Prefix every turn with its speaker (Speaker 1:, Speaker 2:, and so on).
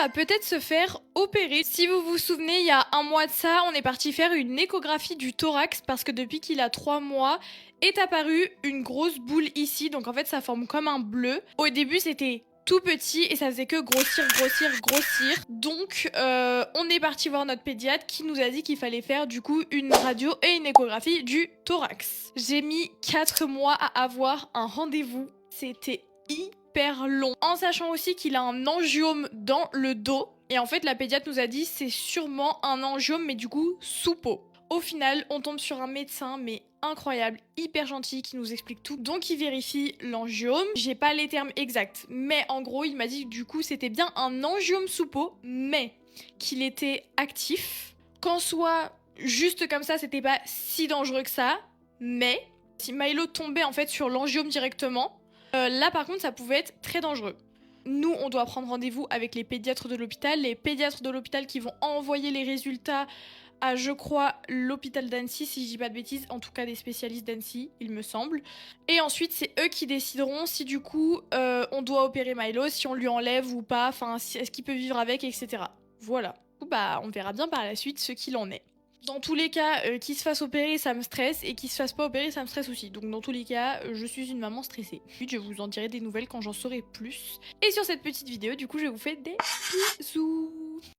Speaker 1: va peut-être se faire opérer. Si vous vous souvenez, il y a un mois de ça, on est parti faire une échographie du thorax parce que depuis qu'il a 3 mois, est apparue une grosse boule ici. Donc en fait, ça forme comme un bleu. Au début, c'était tout petit et ça faisait que grossir, grossir, grossir. Donc on est parti voir notre pédiatre qui nous a dit qu'il fallait faire du coup une radio et une échographie du thorax. J'ai mis 4 mois à avoir un rendez-vous. C'était hyper long. En sachant aussi qu'il a un angiome dans le dos. Et en fait, la pédiatre nous a dit c'est sûrement un angiome, mais du coup sous peau. Au final, on tombe sur un médecin, mais incroyable, hyper gentil, qui nous explique tout. Donc il vérifie l'angiome. J'ai pas les termes exacts, mais en gros, il m'a dit que du coup, c'était bien un angiome sous peau, mais qu'il était actif. Qu'en soit juste comme ça, c'était pas si dangereux que ça, mais si Milo tombait en fait sur l'angiome directement, là par contre, ça pouvait être très dangereux. Nous, on doit prendre rendez-vous avec les pédiatres de l'hôpital, qui vont envoyer les résultats à, je crois, l'hôpital d'Annecy, si je dis pas de bêtises, en tout cas des spécialistes d'Annecy, il me semble. Et ensuite, c'est eux qui décideront si du coup, on doit opérer Milo, si on lui enlève ou pas, enfin, est-ce qu'il peut vivre avec, etc. Voilà. Bah, on verra bien par la suite ce qu'il en est. Dans tous les cas, qu'il se fasse opérer, ça me stresse, et qu'il se fasse pas opérer, ça me stresse aussi. Donc dans tous les cas, je suis une maman stressée. Puis je vous en dirai des nouvelles quand j'en saurai plus. Et sur cette petite vidéo, du coup, je vous fais des bisous.